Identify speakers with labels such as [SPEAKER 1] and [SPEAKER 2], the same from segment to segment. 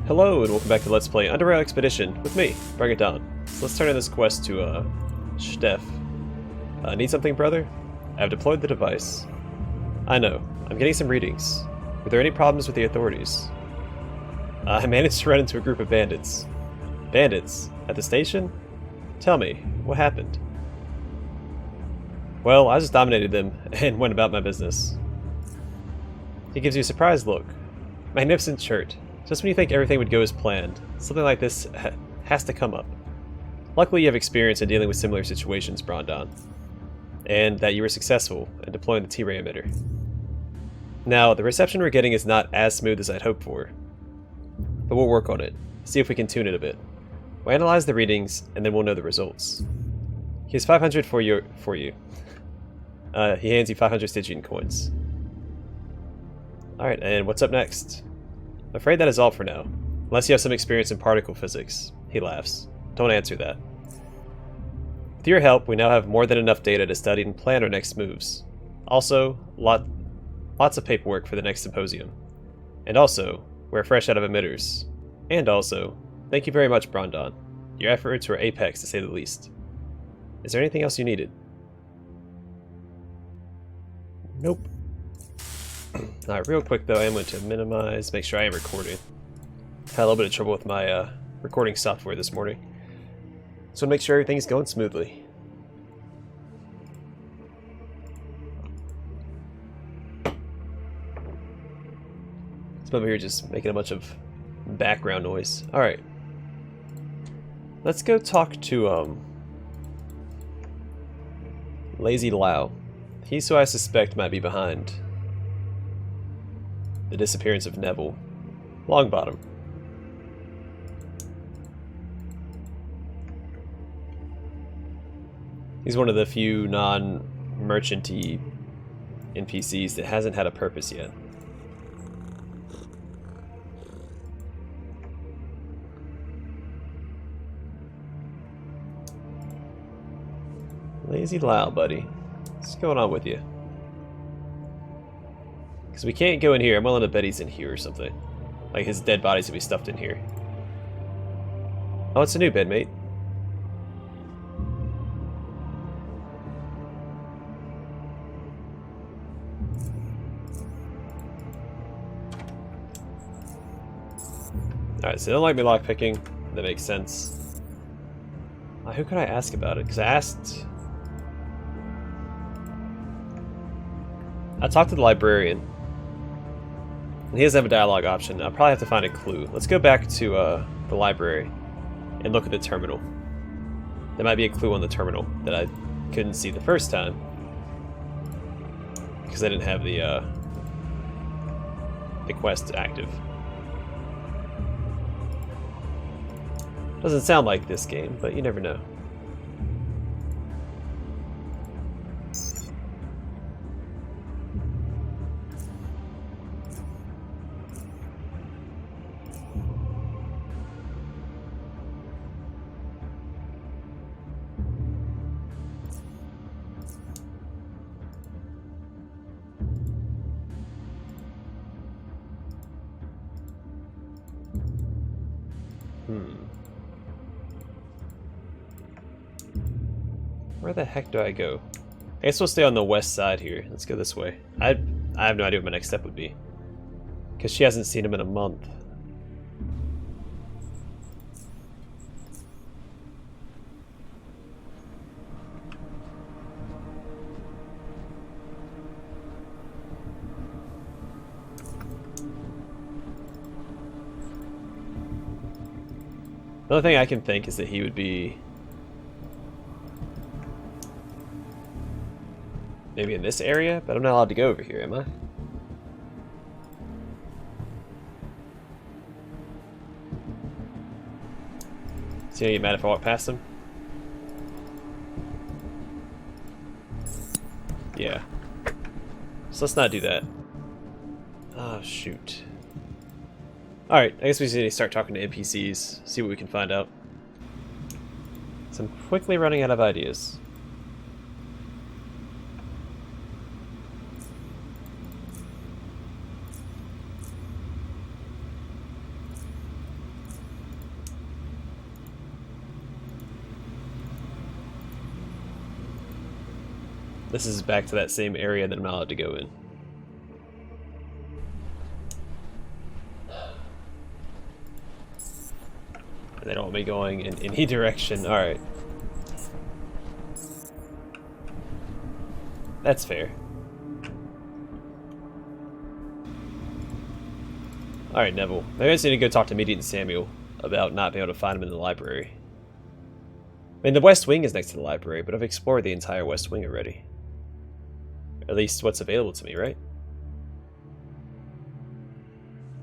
[SPEAKER 1] Hello and welcome back to Let's Play UnderRail Expedition with me, Bring It Down. So let's turn in this quest to Schteff. Need something, brother? I've deployed the device. I know. I'm getting some readings. Were there any problems with the authorities? I managed to run into a group of bandits. Bandits? At the station? Tell me, what happened? Well, I just dominated them and went about my business. He gives you a surprised look. Magnificent shirt. Just when you think everything would go as planned, something like this has to come up. Luckily you have experience in dealing with similar situations, Brondon. And that you were successful in deploying the T-ray emitter. Now, the reception we're getting is not as smooth as I'd hoped for. But we'll work on it, see if we can tune it a bit. We'll analyze the readings, and then we'll know the results. Here's 500 for you. He hands you 500 Stygian coins. Alright, and what's up next? I'm afraid that is all for now. Unless you have some experience in particle physics. He laughs. Don't answer that. With your help, we now have more than enough data to study and plan our next moves. Also, lots of paperwork for the next symposium. And also, we're fresh out of emitters. And also, thank you very much, Brondon. Your efforts were apex, to say the least. Is there anything else you needed? Nope. Alright, real quick though, I am going to minimize, make sure I am recording. Had a little bit of trouble with my recording software this morning. So make sure everything's going smoothly. It's over here just making a bunch of background noise. Alright. Let's go talk to Lazy Lau. He's who I suspect might be behind the disappearance of Nevil. Longbottom. He's one of the few non-merchant-y NPCs that hasn't had a purpose yet. Lazy Lau, buddy. What's going on with you? Because we can't go in here. I'm willing to bet he's in here or something. Like his dead body's gonna be stuffed in here. Oh, it's a new bed, mate. Alright, so they don't like me lockpicking. That makes sense. Who could I ask about it? Because I talked to the librarian. And he doesn't have a dialogue option. I'll probably have to find a clue. Let's go back to the library and look at the terminal. There might be a clue on the terminal that I couldn't see the first time because I didn't have the quest active. Doesn't sound like this game, but you never know. Where the heck do I go? I guess we'll stay on the west side here. Let's go this way. I have no idea what my next step would be. Because she hasn't seen him in a month. Another thing I can think is that he would be maybe in this area, but I'm not allowed to go over here, am I? Is he gonna get mad if I walk past him? Yeah. So let's not do that. Oh, shoot. Alright, I guess we just need to start talking to NPCs, see what we can find out. So I'm quickly running out of ideas. This is back to that same area that I'm not allowed to go in. They don't want me going in any direction. Alright. That's fair. Alright, Neville. Maybe I just need to go talk to Media and Samuel about not being able to find him in the library. I mean, the West Wing is next to the library, but I've explored the entire West Wing already. At least what's available to me, right?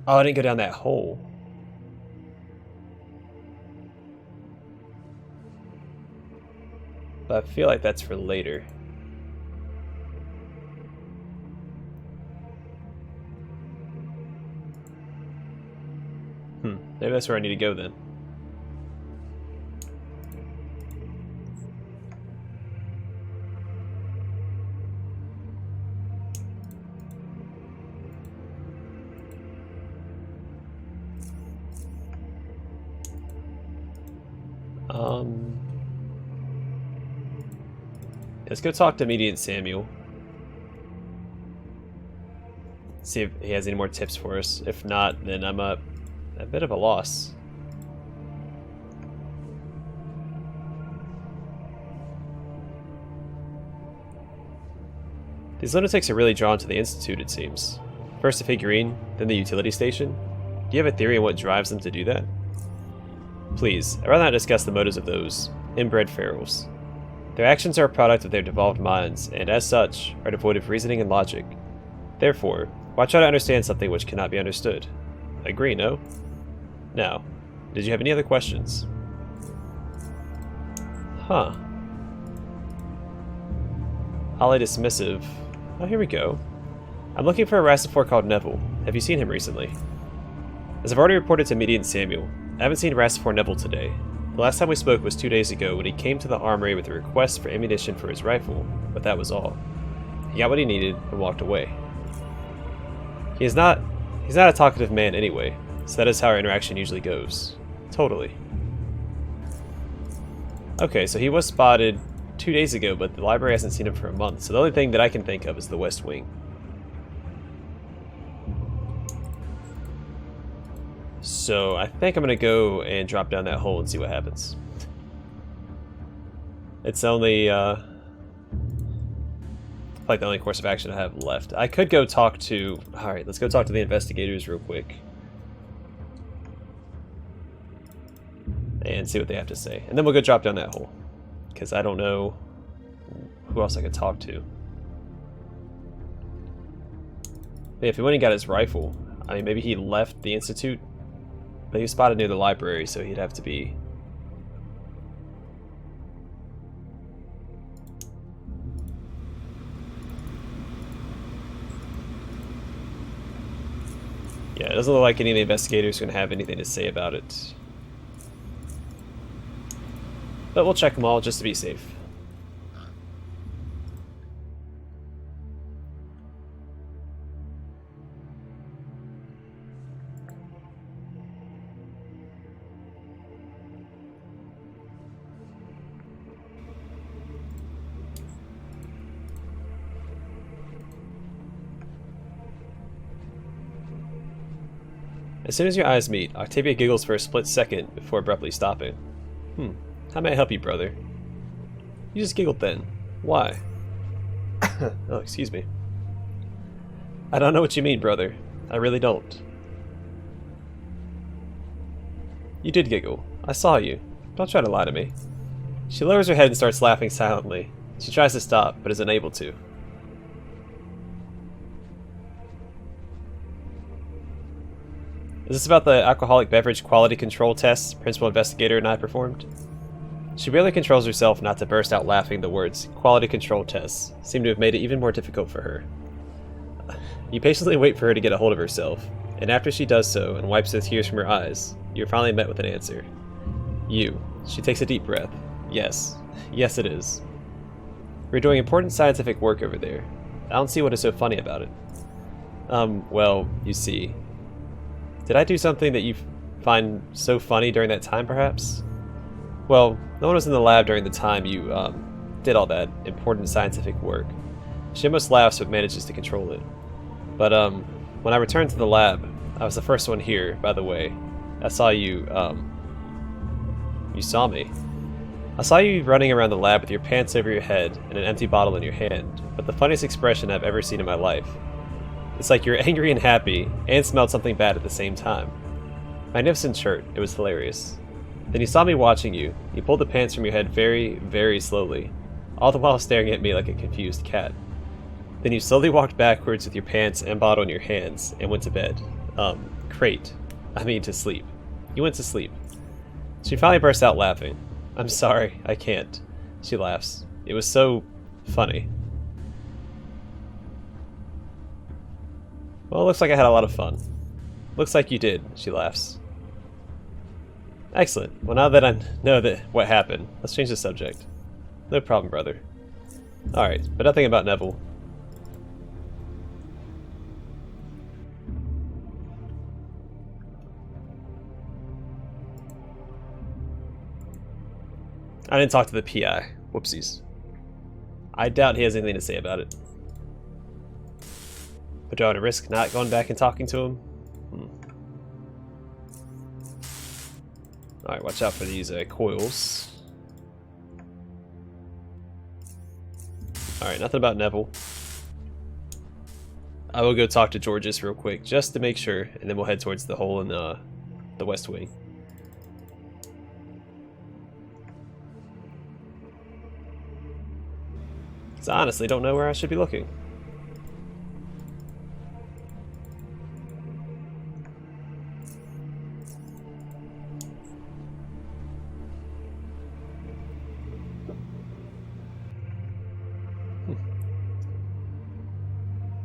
[SPEAKER 1] Oh, I didn't go down that hole. But I feel like that's for later. Maybe that's where I need to go then. Let's go talk to Media and Samuel. See if he has any more tips for us. If not, then I'm a bit of a loss. These lunatics are really drawn to the Institute, it seems. First the figurine, then the utility station. Do you have a theory on what drives them to do that? Please, I'd rather not discuss the motives of those inbred ferals. Their actions are a product of their devolved minds, and as such, are devoid of reasoning and logic. Therefore, why try to understand something which cannot be understood? Agree, no? Now, did you have any other questions? Huh. Highly dismissive. Oh, here we go. I'm looking for a Rastifor called Nevil. Have you seen him recently? As I've already reported to Media and Samuel, I haven't seen Rastifor Nevil today. The last time we spoke was 2 days ago when he came to the armory with a request for ammunition for his rifle, but that was all. He got what he needed and walked away. He's not a talkative man anyway, so that is how our interaction usually goes. Totally. Okay, so he was spotted 2 days ago, but the library hasn't seen him for a month, so the only thing that I can think of is the West Wing. So I think I'm going to go and drop down that hole and see what happens. It's only like the only course of action I have left. I could go talk to... Alright, let's go talk to the investigators real quick. And see what they have to say. And then we'll go drop down that hole. Because I don't know who else I could talk to. But if he went and got his rifle, I mean, maybe he left the Institute. But he was spotted near the library, so he'd have to be... Yeah, it doesn't look like any of the investigators are going to have anything to say about it. But we'll check them all just to be safe. As soon as your eyes meet, Octavia giggles for a split second before abruptly stopping. How may I help you, brother? You just giggled then. Why? Oh, excuse me. I don't know what you mean, brother. I really don't. You did giggle. I saw you. Don't try to lie to me. She lowers her head and starts laughing silently. She tries to stop, but is unable to. Is this about the alcoholic beverage quality control tests Principal Investigator and I performed? She barely controls herself not to burst out laughing. The words, quality control tests, seem to have made it even more difficult for her. You patiently wait for her to get a hold of herself, and after she does so and wipes the tears from her eyes, you're finally met with an answer. You. She takes a deep breath. Yes. Yes, it is. We're doing important scientific work over there. I don't see what is so funny about it. Well, you see. Did I do something that you find so funny during that time, perhaps? Well, no one was in the lab during the time you, did all that important scientific work. She almost laughs but manages to control it. But, when I returned to the lab, I was the first one here, by the way. I saw you, you saw me. I saw you running around the lab with your pants over your head and an empty bottle in your hand, but the funniest expression I've ever seen in my life. It's like you're angry and happy, and smelled something bad at the same time. Magnificent shirt, it was hilarious. Then you saw me watching you. You pulled the pants from your head very, very slowly, all the while staring at me like a confused cat. Then you slowly walked backwards with your pants and bottle in your hands, and went to bed. To sleep. You went to sleep. She finally bursts out laughing. I'm sorry, I can't. She laughs. It was so funny. Well, it looks like I had a lot of fun. Looks like you did, she laughs. Excellent. Well, now that I know what happened, let's change the subject. No problem, brother. Alright, but nothing about Nevil. I didn't talk to the PI. Whoopsies. I doubt he has anything to say about it. But do I want to risk not going back and talking to him? Alright, watch out for these coils. Alright, nothing about Nevil. I will go talk to Georges real quick, just to make sure, and then we'll head towards the hole in the West Wing. 'Cause I honestly don't know where I should be looking.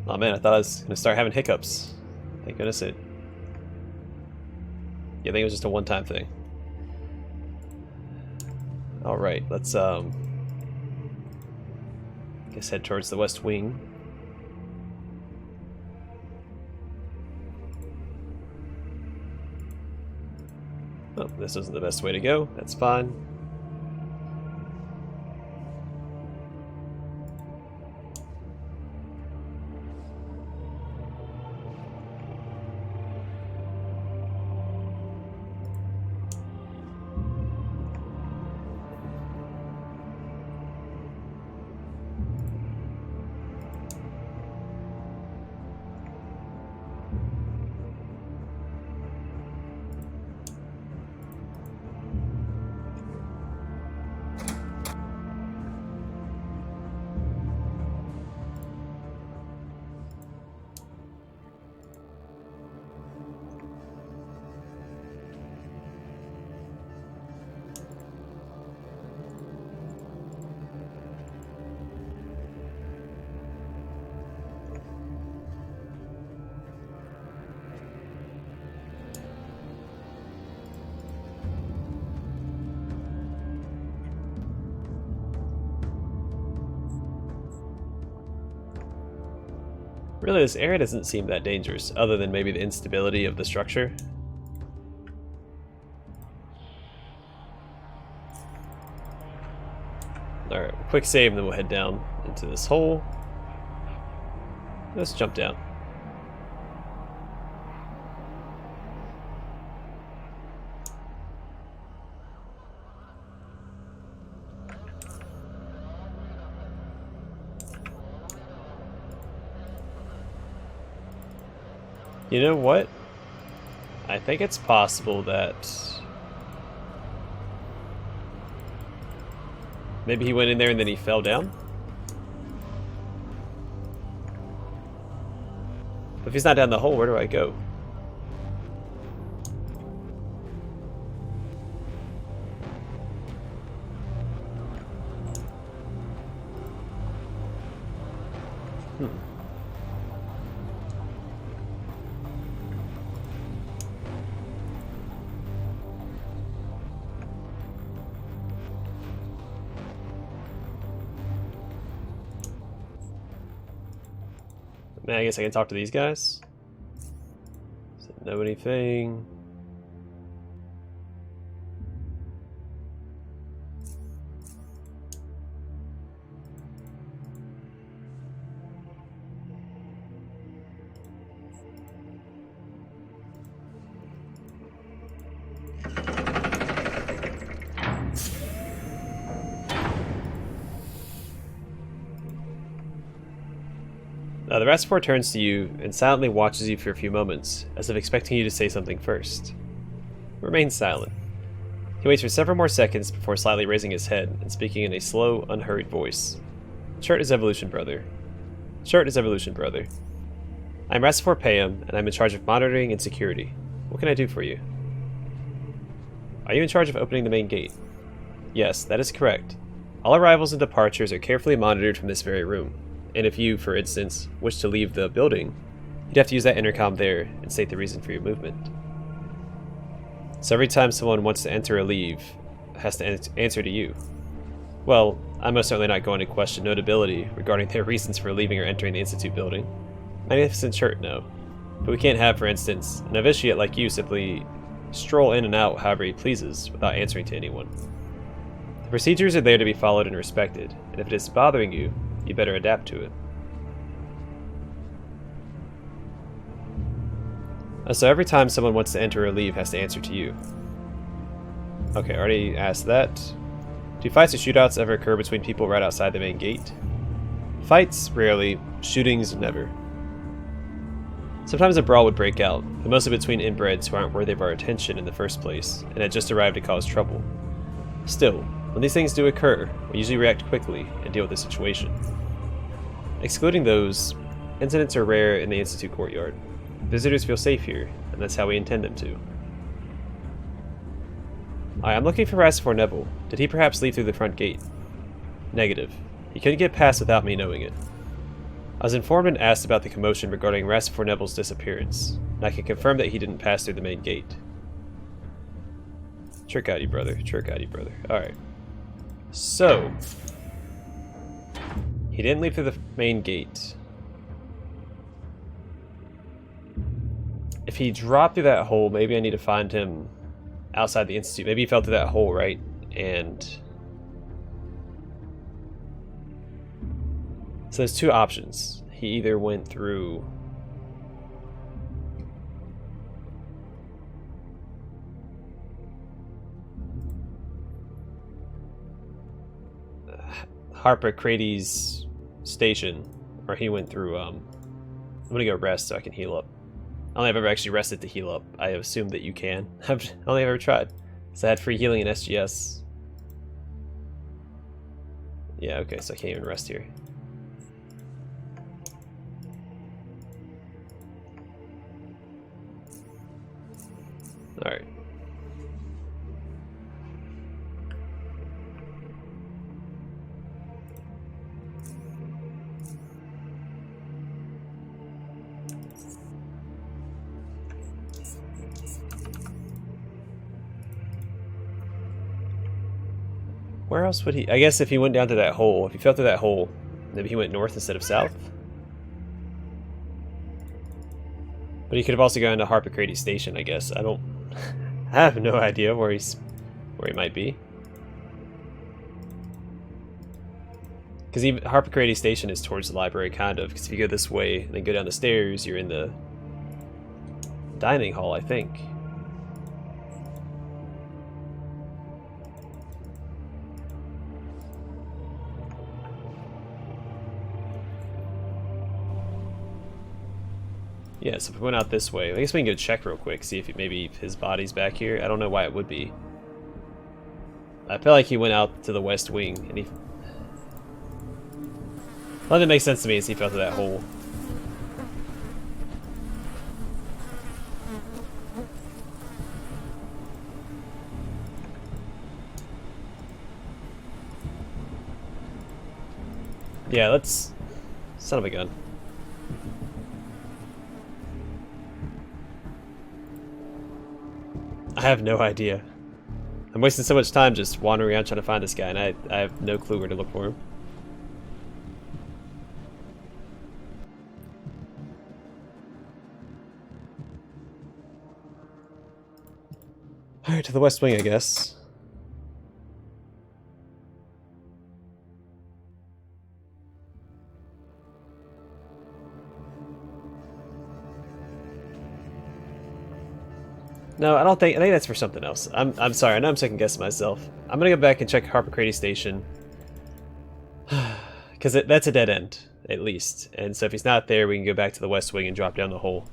[SPEAKER 1] Oh man, I thought I was gonna start having hiccups. Thank goodness it. Yeah, I think it was just a one-time thing. Alright, let's guess head towards the West Wing. Oh, this isn't the best way to go. That's fine. Really, this area doesn't seem that dangerous, other than maybe the instability of the structure. Alright, quick save and then we'll head down into this hole. Let's jump down. You know what? I think it's possible that maybe he went in there and then he fell down? If he's not down the hole, where do I go? Man, I guess I can talk to these guys. Does it know anything? The Rasfor turns to you and silently watches you for a few moments, as if expecting you to say something first. Remain silent. He waits for several more seconds before slightly raising his head and speaking in a slow, unhurried voice. Chert is Evolution Brother. Chert is Evolution Brother. I'm Rasfor Payam, and I'm in charge of monitoring and security. What can I do for you? Are you in charge of opening the main gate? Yes, that is correct. All arrivals and departures are carefully monitored from this very room, and if you, for instance, wish to leave the building, you'd have to use that intercom there and state the reason for your movement. So every time someone wants to enter or leave, has to answer to you. Well, I'm most certainly not going to question notability regarding their reasons for leaving or entering the Institute building. Magnificent Chert, no. But we can't have, for instance, a novitiate like you simply stroll in and out however he pleases without answering to anyone. The procedures are there to be followed and respected, and if it is bothering you, you better adapt to it. So every time someone wants to enter or leave has to answer to you. Okay, already asked that. Do fights or shootouts ever occur between people right outside the main gate? Fights, rarely. Shootings, never. Sometimes a brawl would break out, but mostly between inbreds who aren't worthy of our attention in the first place, and had just arrived to cause trouble. Still, when these things do occur, we usually react quickly and deal with the situation. Excluding those, incidents are rare in the Institute courtyard. Visitors feel safe here, and that's how we intend them to. I'm looking for Rasfor Nevil. Did he perhaps leave through the front gate? Negative. He couldn't get past without me knowing it. I was informed and asked about the commotion regarding Rasfor Nevil's disappearance, and I can confirm that he didn't pass through the main gate. Trick out you, brother. Trick out you, brother. Alright. So, he didn't leave through the main gate. If he dropped through that hole, maybe I need to find him outside the Institute. Maybe he fell through that hole, right? And so there's two options. He either went through Harpocrates station, or he went through I'm gonna go rest so I can heal up. I don't think I've ever actually rested to heal up. I assume that you can. I've only ever tried. So I had free healing in SGS. Yeah, okay, so I can't even rest here. Alright. Where else would he... I guess if he went down to that hole, if he fell through that hole, maybe he went north instead of south? But he could have also gone to Harpocrates Station, I guess. I don't... I have no idea where he might be. Because even Harpocrates Station is towards the library, kind of. Because if you go this way and then go down the stairs, you're in the dining hall, I think. Yeah, so if we went out this way, I guess we can go check real quick, see if maybe his body's back here. I don't know why it would be. I feel like he went out to the west wing, and he... Well, that makes sense to me as he fell through that hole. Yeah, let's... Son of a gun. I have no idea. I'm wasting so much time just wandering around trying to find this guy, and I have no clue where to look for him. Alright, to the west wing, I guess. No, I don't think. I think that's for something else. I'm sorry. I know I'm second guessing myself. I'm gonna go back and check Harpocrates Station because that's a dead end. at least. And so if he's not there, we can go back to the west wing and drop down the hole.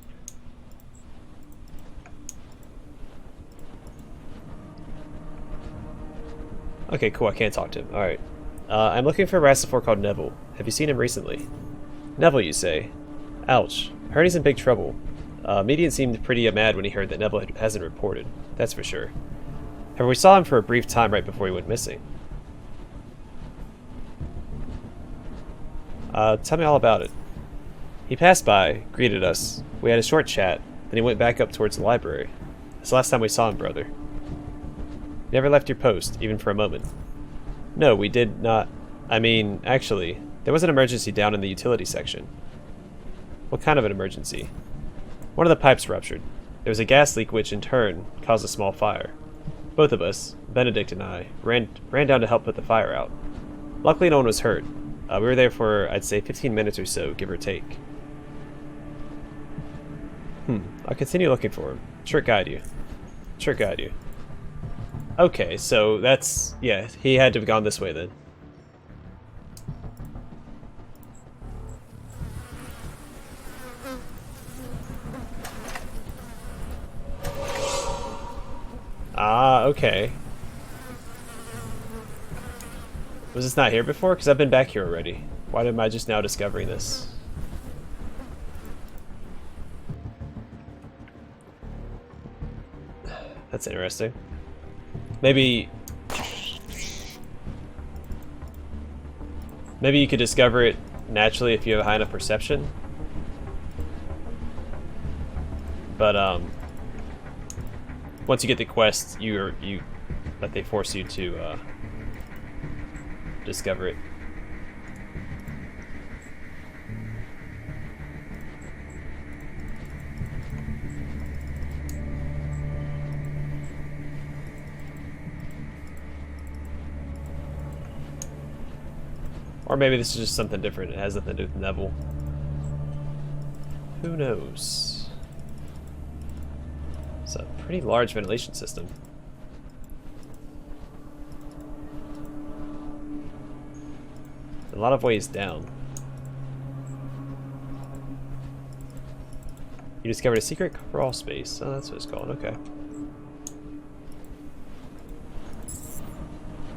[SPEAKER 1] Okay, cool, I can't talk to him. Alright. I'm looking for a Rastifor called Nevil. Have you seen him recently? Nevil, you say? Ouch. I heard he's in big trouble. Median seemed pretty mad when he heard that Nevil hasn't reported. That's for sure. However, we saw him for a brief time right before he went missing. Tell me all about it. He passed by, greeted us. We had a short chat, then he went back up towards the library. That's the last time we saw him, brother. You never left your post, even for a moment. No, we did not. I mean, actually, there was an emergency down in the utility section. What kind of an emergency? One of the pipes ruptured. There was a gas leak which, in turn, caused a small fire. Both of us, Benedict and I, ran down to help put the fire out. Luckily, no one was hurt. We were there for, I'd say, 15 minutes or so, give or take. I'll continue looking for him. Sure guide you. Sure guide you. Okay, so that's... yeah, he had to have gone this way then. Ah, okay. Was this not here before? Because I've been back here already. Why am I just now discovering this? That's interesting. Maybe you could discover it naturally if you have a high enough perception. But once you get the quest, but they force you to discover it. Or maybe this is just something different. It has nothing to do with Nevil. Who knows? It's a pretty large ventilation system. A lot of ways down. You discovered a secret crawl space. Oh, that's what it's called. Okay.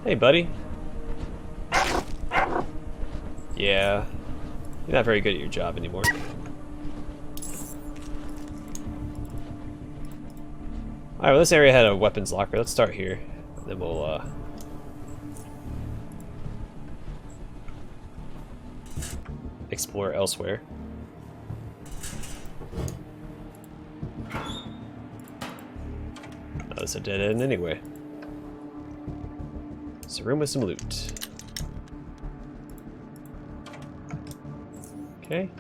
[SPEAKER 1] Hey, buddy. Yeah. You're not very good at your job anymore. Alright, well, this area had a weapons locker. Let's start here. Then we'll, explore elsewhere. Oh, it's a dead end anyway. It's a room with some loot. Okay.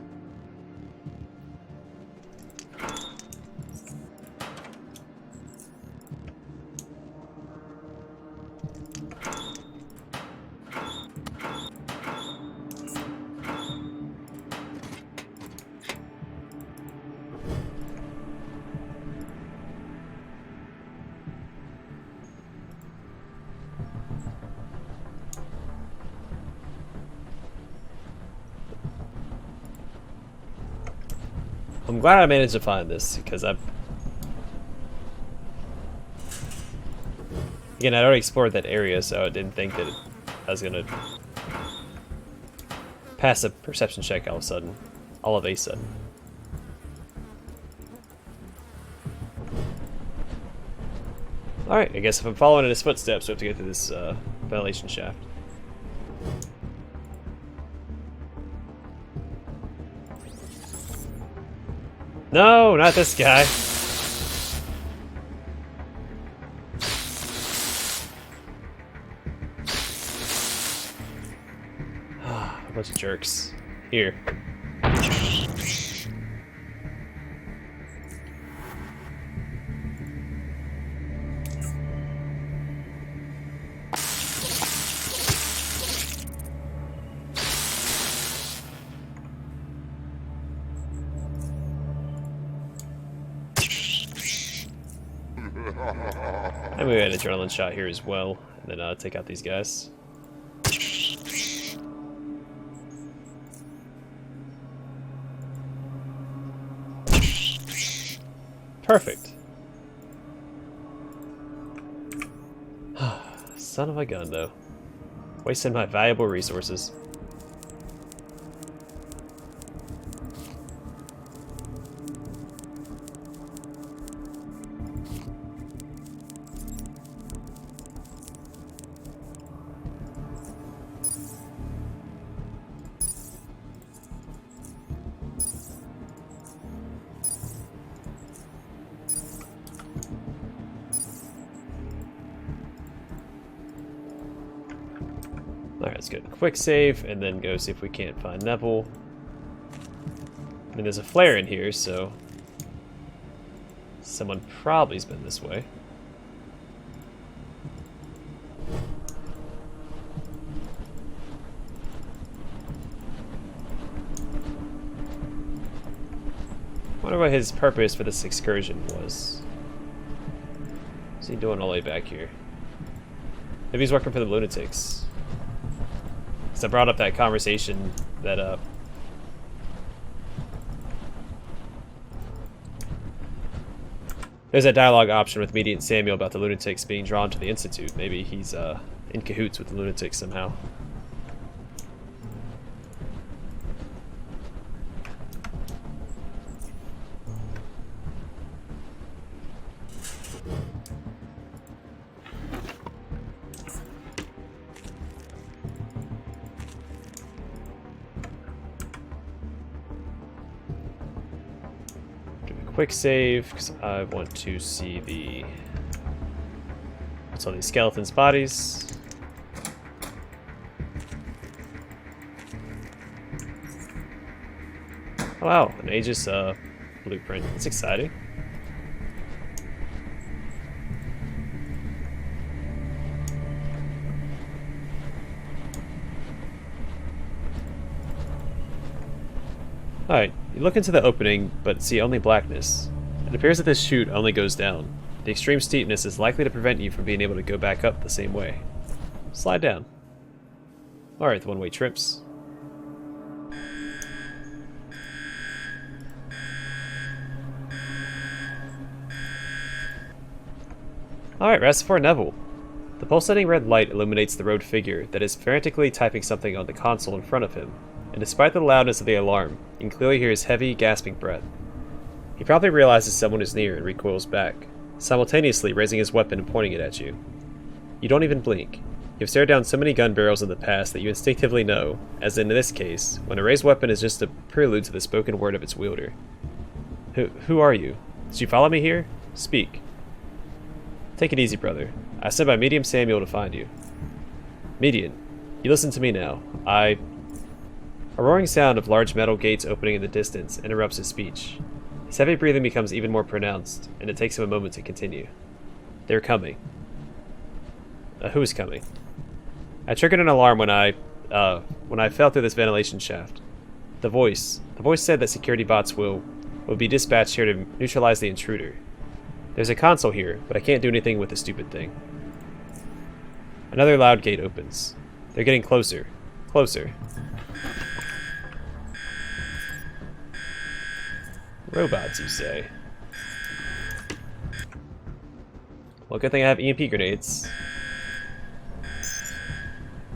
[SPEAKER 1] I'm glad I managed to find this, because again, I'd already explored that area, so I didn't think that I was gonna pass a perception check all of a sudden. All of a sudden. Alright, I guess if I'm following in his footsteps, we have to get through this ventilation shaft. No, not this guy. A bunch of jerks. Here. And we had an adrenaline shot here as well, and then take out these guys. Perfect. Son of a gun, though. Wasting my valuable resources. Alright, let's go to quick save and then go see if we can't find Nevil. I mean, there's a flare in here, so someone probably's been this way. I wonder what his purpose for this excursion was. What's he doing all the way back here? Maybe he's working for the lunatics. I brought up that conversation that there's that dialogue option with Media and Samuel about the lunatics being drawn to the Institute. Maybe he's in cahoots with the lunatics somehow. Quick save, because I want to see the what's on these skeletons' bodies. Oh, wow, an Aegis blueprint. That's exciting. Alright, you look into the opening, but see only blackness. It appears that this chute only goes down. The extreme steepness is likely to prevent you from being able to go back up the same way. Slide down. Alright, the one-way trips. Alright, rest for Nevil. The pulsating red light illuminates the robed figure that is frantically typing something on the console in front of him. And despite the loudness of the alarm, you can clearly hear his heavy, gasping breath. He probably realizes someone is near and recoils back, simultaneously raising his weapon and pointing it at you. You don't even blink. You've stared down so many gun barrels in the past that you instinctively know, as in this case, when a raised weapon is just a prelude to the spoken word of its wielder. Who are you? Did you follow me here? Speak. Take it easy, brother. I sent by Medium Samuel to find you. Median, you listen to me now. A roaring sound of large metal gates opening in the distance interrupts his speech. His heavy breathing becomes even more pronounced, and it takes him a moment to continue. They're coming. Who's coming? I triggered an alarm when I fell through this ventilation shaft. The voice said that security bots will be dispatched here to neutralize the intruder. There's a console here, but I can't do anything with the stupid thing. Another loud gate opens. They're getting closer. Closer. Robots, you say? Well, good thing I have EMP grenades.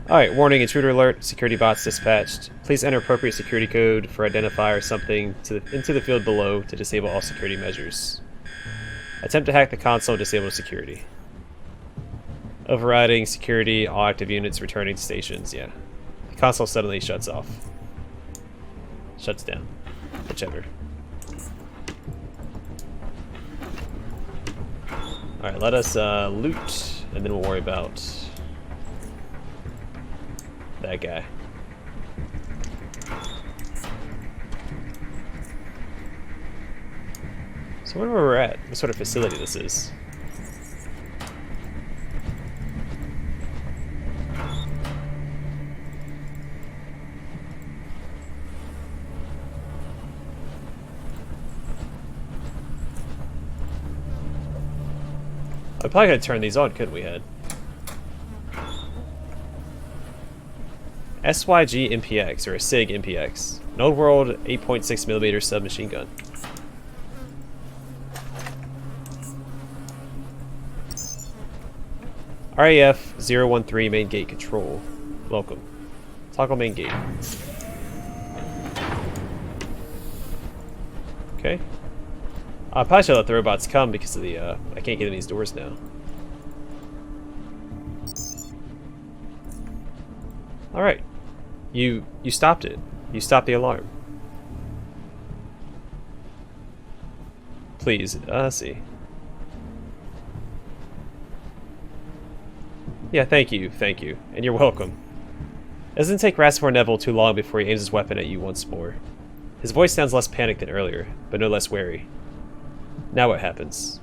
[SPEAKER 1] Alright, warning, intruder alert, security bots dispatched. Please enter appropriate security code for identifier or something into the field below to disable all security measures. Attempt to hack the console and disable security. Overriding security, all active units returning to stations, yeah. The console suddenly shuts off. Shuts down. Whichever. Alright, let us loot, and then we'll worry about that guy. So I wonder where we're at, what sort of facility this is. I probably could have turned these on, couldn't we, Ed? SYG MPX, or a SIG MPX. An old world 8.6mm submachine gun. RAF-013 main gate control. Welcome. Toggle main gate. Okay. I probably should let the robots come because of the, I can't get in these doors now. Alright. You stopped it. You stopped the alarm. Please, let's see. Yeah, thank you, and you're welcome. It doesn't take Rasfor Nevil too long before he aims his weapon at you once more. His voice sounds less panicked than earlier, but no less wary. Now what happens?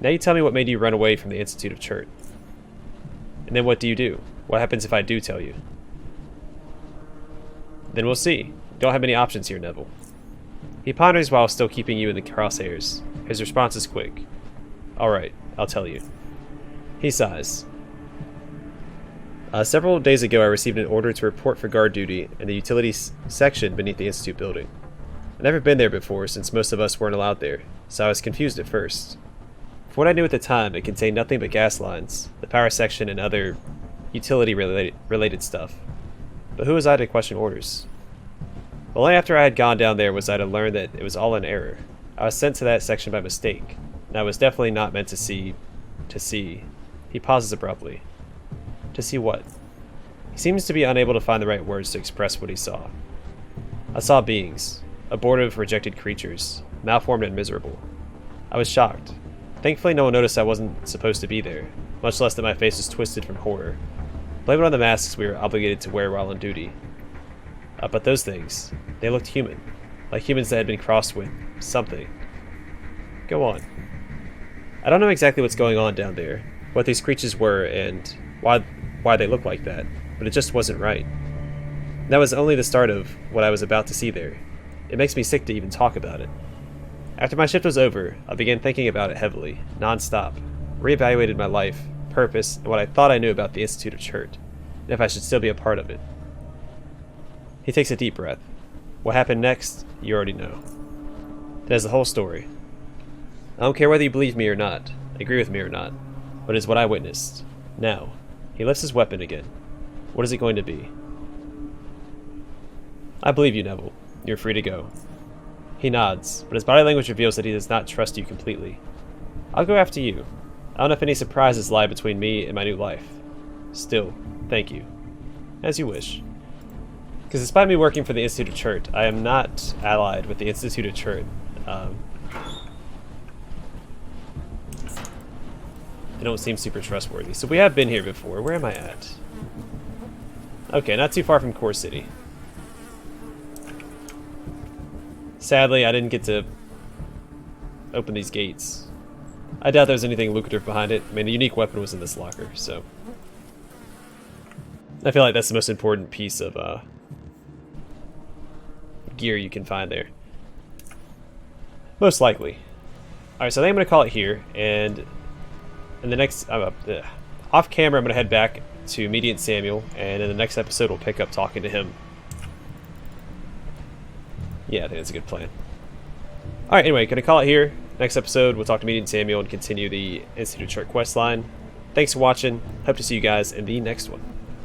[SPEAKER 1] Now you tell me what made you run away from the Institute of Chert. And then what do you do? What happens if I do tell you? Then we'll see. You don't have many options here, Nevil. He ponders while still keeping you in the crosshairs. His response is quick. Alright, I'll tell you. He sighs. Several days ago, I received an order to report for guard duty in the utilities section beneath the Institute building. I've never been there before, since most of us weren't allowed there, so I was confused at first. For what I knew at the time, it contained nothing but gas lines, the power section, and other utility-related stuff. But who was I to question orders? Well, only after I had gone down there was I to learn that it was all an error. I was sent to that section by mistake, and I was definitely not meant to see... He pauses abruptly. To see what? He seems to be unable to find the right words to express what he saw. I saw beings, abortive, rejected creatures, malformed and miserable. I was shocked. Thankfully no one noticed I wasn't supposed to be there, much less that my face was twisted from horror. Blame it on the masks we were obligated to wear while on duty. But those things, they looked human. Like humans that had been crossed with something. Go on. I don't know exactly what's going on down there, what these creatures were, and why they looked like that, but it just wasn't right. That was only the start of what I was about to see there. It makes me sick to even talk about it. After my shift was over, I began thinking about it heavily, non-stop, reevaluated my life, purpose, and what I thought I knew about the Institute of Chert, and if I should still be a part of it. He takes a deep breath. What happened next, you already know. That is the whole story. I don't care whether you believe me or not, agree with me or not, but it is what I witnessed. Now, he lifts his weapon again. What is it going to be? I believe you, Nevil. You're free to go. He nods, but his body language reveals that he does not trust you completely. I'll go after you. I don't know if any surprises lie between me and my new life. Still, thank you. As you wish. Because despite me working for the Institute of Chert, I am not allied with the Institute of Chert. They don't seem super trustworthy. So we have been here before. Where am I at? Okay, not too far from Core City. Sadly, I didn't get to open these gates. I doubt there's anything lucrative behind it. I mean, the unique weapon was in this locker, so... I feel like that's the most important piece of gear you can find there. Most likely. Alright, so I think I'm going to call it here, and in the next... off camera, I'm going to head back to Median Samuel, and in the next episode we'll pick up talking to him. Yeah, I think that's a good plan. Alright, anyway, going to call it here. Next episode, we'll talk to Median Samuel and continue the Institute of Chert quest line. Thanks for watching. Hope to see you guys in the next one.